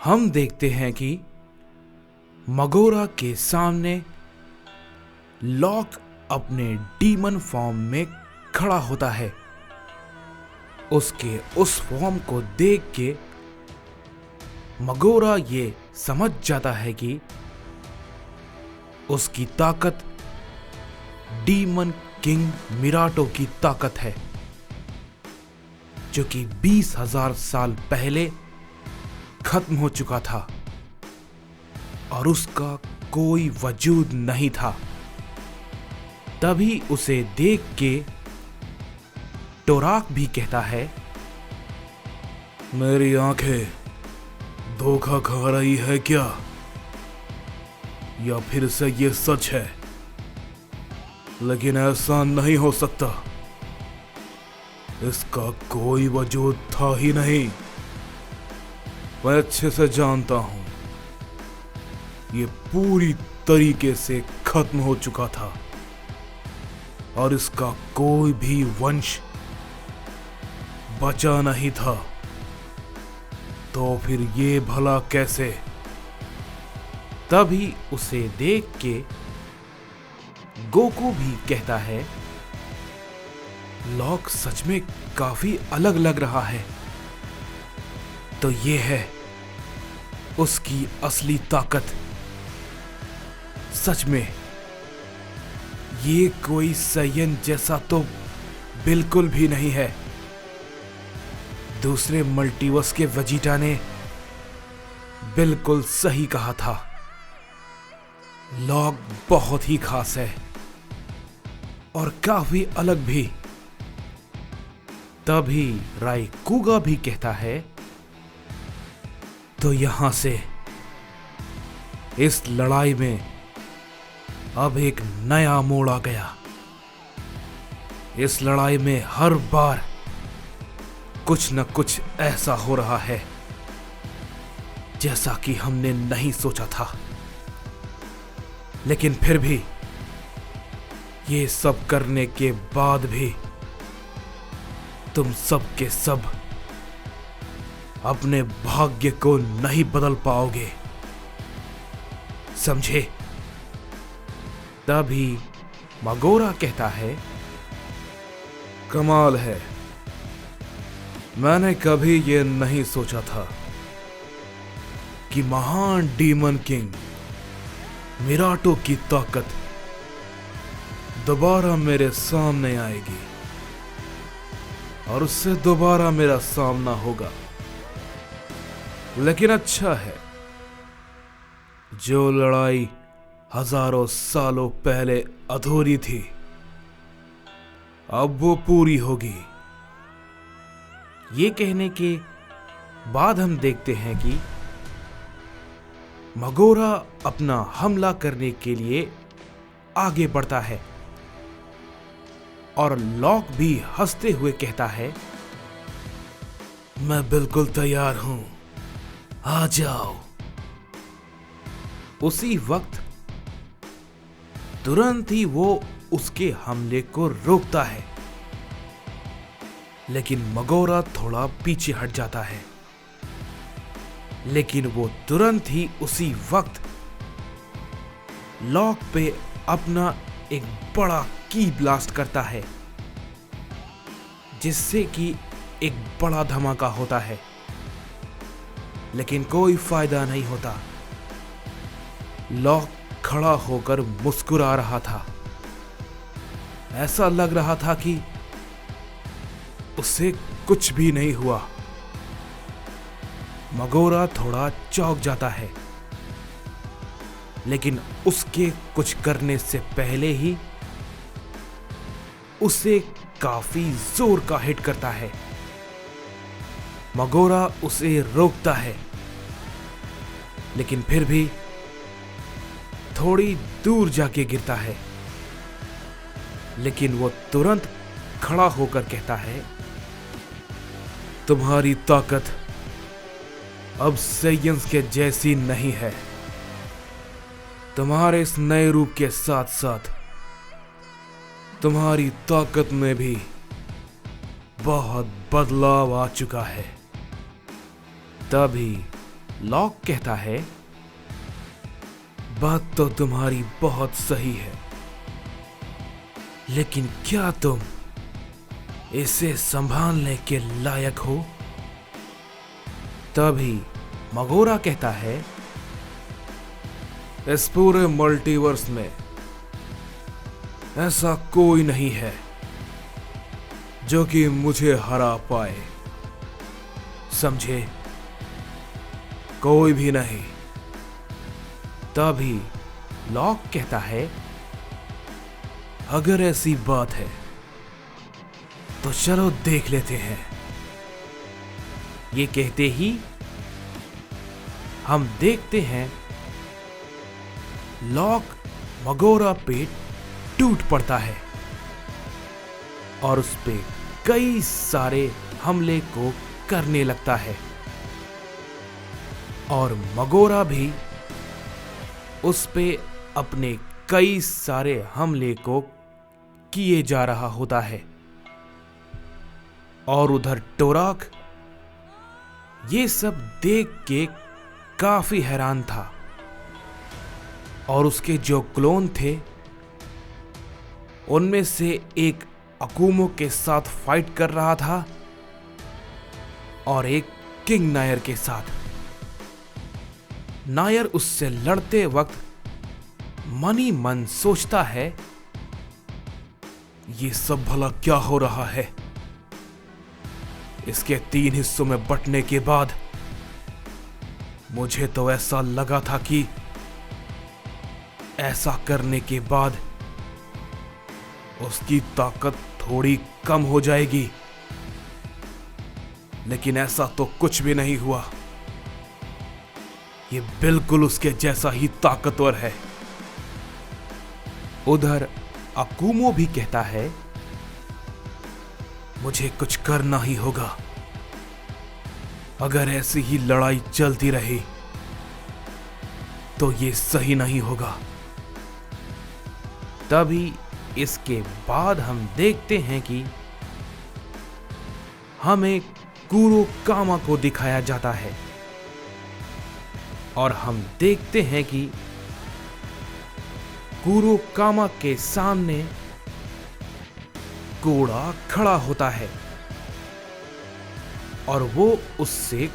हम देखते हैं कि मगोरा के सामने लॉक अपने डीमन फॉर्म में खड़ा होता है। उसके उस फॉर्म को देख के मगोरा ये समझ जाता है कि उसकी ताकत डीमन किंग मिराटो की ताकत है, जो कि 20,000 साल पहले खत्म हो चुका था और उसका कोई वजूद नहीं था। तभी उसे देख के टोराक भी कहता है, मेरी आंखें धोखा खा रही है क्या, या फिर से ये सच है? लेकिन ऐसा नहीं हो सकता, इसका कोई वजूद था ही नहीं। मैं अच्छे से जानता हूं, ये पूरी तरीके से खत्म हो चुका था और इसका कोई भी वंश बचा नहीं था। तो फिर ये भला कैसे? तभी उसे देख के गोकू भी कहता है, लॉक सच में काफी अलग लग रहा है। तो ये है उसकी असली ताकत। सच में ये कोई सैयन जैसा तो बिल्कुल भी नहीं है। दूसरे मल्टीवर्स के वेजिटा ने बिल्कुल सही कहा था, लॉक बहुत ही खास है और काफी अलग भी। तभी राइकुगा भी कहता है, तो यहां से इस लड़ाई में अब एक नया मोड़ आ गया। इस लड़ाई में हर बार कुछ न कुछ ऐसा हो रहा है जैसा कि हमने नहीं सोचा था। लेकिन फिर भी ये सब करने के बाद भी तुम सब के सब अपने भाग्य को नहीं बदल पाओगे, समझे? तभी मगोरा कहता है, कमाल है, मैंने कभी ये नहीं सोचा था कि महान डीमन किंग मिराटो की ताकत दोबारा मेरे सामने आएगी और उससे दोबारा मेरा सामना होगा। लेकिन अच्छा है, जो लड़ाई हजारों सालों पहले अधूरी थी अब वो पूरी होगी। ये कहने के बाद हम देखते हैं कि मगोरा अपना हमला करने के लिए आगे बढ़ता है और लॉक भी हंसते हुए कहता है, मैं बिल्कुल तैयार हूं, आ जाओ। उसी वक्त तुरंत ही वो उसके हमले को रोकता है, लेकिन मगोरा थोड़ा पीछे हट जाता है। लेकिन वो तुरंत ही उसी वक्त लॉक पे अपना एक बड़ा की ब्लास्ट करता है, जिससे कि एक बड़ा धमाका होता है। लेकिन कोई फायदा नहीं होता। लॉक खड़ा होकर मुस्कुरा रहा था। ऐसा लग रहा था कि उससे कुछ भी नहीं हुआ। मगोरा थोड़ा चौंक जाता है, लेकिन उसके कुछ करने से पहले ही उसे काफी जोर का हिट करता है। मगोरा उसे रोकता है, लेकिन फिर भी थोड़ी दूर जाके गिरता है। लेकिन वो तुरंत खड़ा होकर कहता है, तुम्हारी ताकत अब सेयंस के जैसी नहीं है। तुम्हारे इस नए रूप के साथ साथ तुम्हारी ताकत में भी बहुत बदलाव आ चुका है। तभी लॉक कहता है, बात तो तुम्हारी बहुत सही है, लेकिन क्या तुम इसे संभालने के लायक हो? तभी मगोरा कहता है, इस पूरे मल्टीवर्स में ऐसा कोई नहीं है जो कि मुझे हरा पाए, समझे? कोई भी नहीं। तभी लॉक कहता है, अगर ऐसी बात है तो चलो देख लेते हैं। ये कहते ही हम देखते हैं लॉक मगोरा पे टूट पड़ता है और उस पे कई सारे हमले को करने लगता है और मगोरा भी उस पे अपने कई सारे हमले को किए जा रहा होता है। और उधर टोराक ये सब देख के काफी हैरान था और उसके जो क्लोन थे उनमें से एक अकुमो के साथ फाइट कर रहा था और एक किंग नायर के साथ। नायर उससे लड़ते वक्त मन ही मन सोचता है, ये सब भला क्या हो रहा है? इसके 3 हिस्सों में बंटने के बाद मुझे तो ऐसा लगा था कि ऐसा करने के बाद उसकी ताकत थोड़ी कम हो जाएगी, लेकिन ऐसा तो कुछ भी नहीं हुआ। ये बिल्कुल उसके जैसा ही ताकतवर है। उधर अकुमो भी कहता है, मुझे कुछ करना ही होगा। अगर ऐसी ही लड़ाई चलती रही तो ये सही नहीं होगा। तभी इसके बाद हम देखते हैं कि हमें कुरोकामा को दिखाया जाता है और हम देखते हैं कि कुरोकामा के सामने कोड़ा खड़ा होता है और वो उससे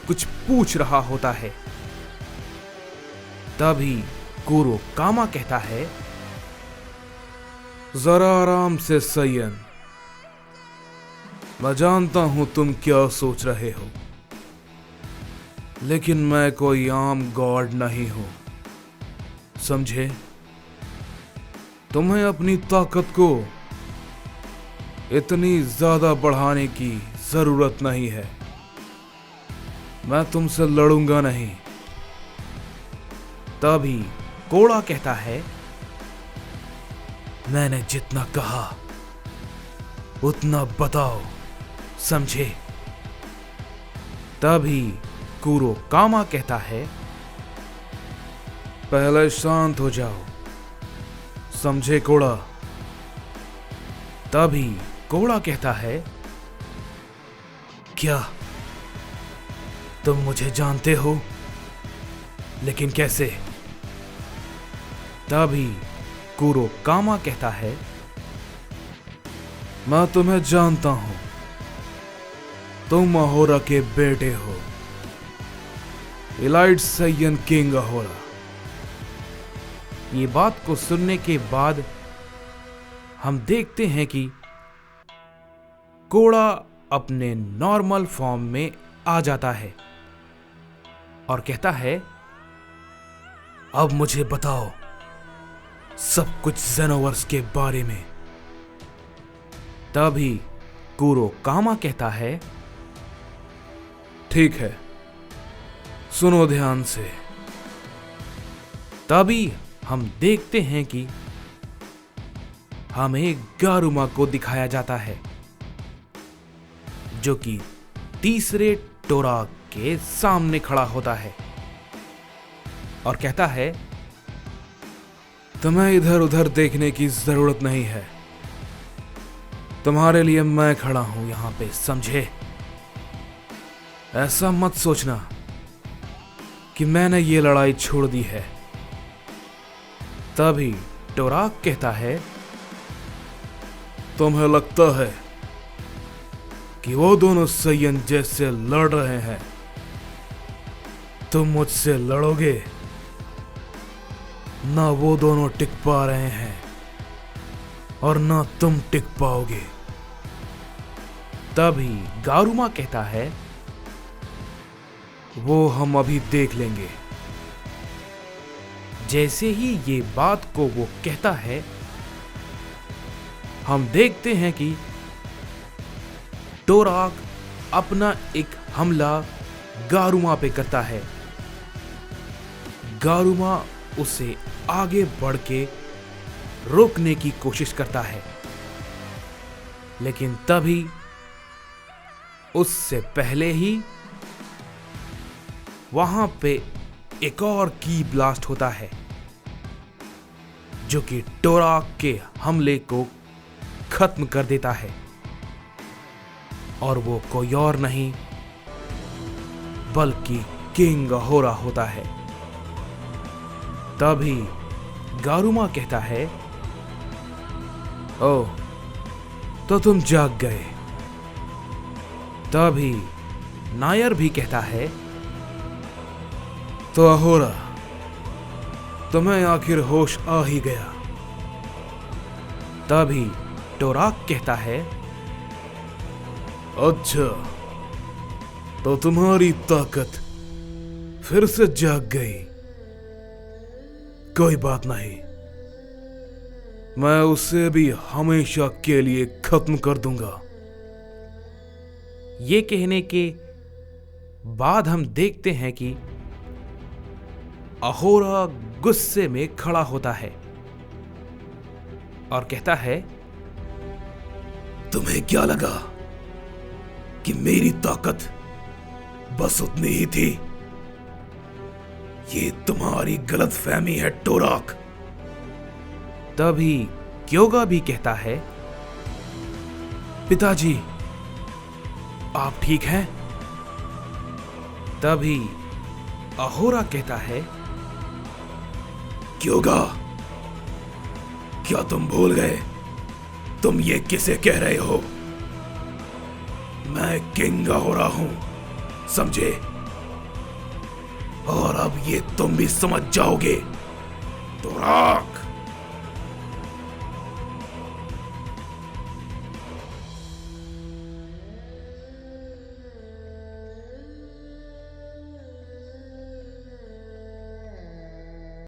कुछ पूछ रहा होता है। तभी कुरोकामा कहता है, जरा आराम से सयन, मैं जानता हूं तुम क्या सोच रहे हो, लेकिन मैं कोई आम गॉड नहीं हूं, समझे? तुम्हें अपनी ताकत को इतनी ज्यादा बढ़ाने की जरूरत नहीं है। मैं तुमसे लड़ूंगा नहीं। तभी कोड़ा कहता है, मैंने जितना कहा उतना बताओ, समझे? तभी कुरोकामा कहता है, पहले शांत हो जाओ, समझे कोड़ा? तभी कोड़ा कहता है, क्या तुम मुझे जानते हो? लेकिन कैसे? तभी कुरोकामा कहता है, मैं तुम्हें जानता हूं, तुम अहोरा के बेटे हो, इलाइट सैयन किंग अहोरा। ये बात को सुनने के बाद हम देखते हैं कि कोड़ा अपने नॉर्मल फॉर्म में आ जाता है और कहता है, अब मुझे बताओ सब कुछ ज़ेनोवर्स के बारे में। तभी कुरोकामा कहता है, ठीक है, सुनो ध्यान से। तभी हम देखते हैं कि हमें गारुमा को दिखाया जाता है जो कि तीसरे टोराक के सामने खड़ा होता है और कहता है, तुम्हें इधर उधर देखने की जरूरत नहीं है, तुम्हारे लिए मैं खड़ा हूं यहां पे, समझे? ऐसा मत सोचना कि मैंने ये लड़ाई छोड़ दी है। तभी टोराक कहता है, तुम्हें लगता है कि वो दोनों सैयन जैसे लड़ रहे हैं, तुम मुझसे लड़ोगे? ना वो दोनों टिक पा रहे हैं और ना तुम टिक पाओगे। तभी गारुमा कहता है, वो हम अभी देख लेंगे। जैसे ही ये बात को वो कहता है, हम देखते हैं कि टोराक अपना एक हमला गारुमा पे करता है। गारुमा उसे आगे बढ़ के रोकने की कोशिश करता है, लेकिन तभी उससे पहले ही वहां पे एक और की ब्लास्ट होता है, जो कि टोराक के हमले को खत्म कर देता है। और वो कोई और नहीं बल्कि किंग अहोरा होता है। तभी गारुमा कहता है, ओह, तो तुम जाग गए। तभी नायर भी कहता है, तो अहोरा, तुम्हें आखिर होश आ ही गया। तभी टोराक कहता है, अच्छा, तो तुम्हारी ताकत फिर से जाग गई। कोई बात नहीं, मैं उसे भी हमेशा के लिए खत्म कर दूंगा। ये कहने के बाद हम देखते हैं कि अहोरा गुस्से में खड़ा होता है और कहता है, तुम्हें क्या लगा कि मेरी ताकत बस उतनी ही थी? ये तुम्हारी गलतफहमी है टोराक। तभी क्योगा भी कहता है, पिताजी, आप ठीक हैं? तभी अहोरा कहता है, क्योगा, क्या तुम भूल गए तुम ये किसे कह रहे हो? मैं किंग अहोरा हूं, समझे? और अब ये तुम भी समझ जाओगे। टोराक,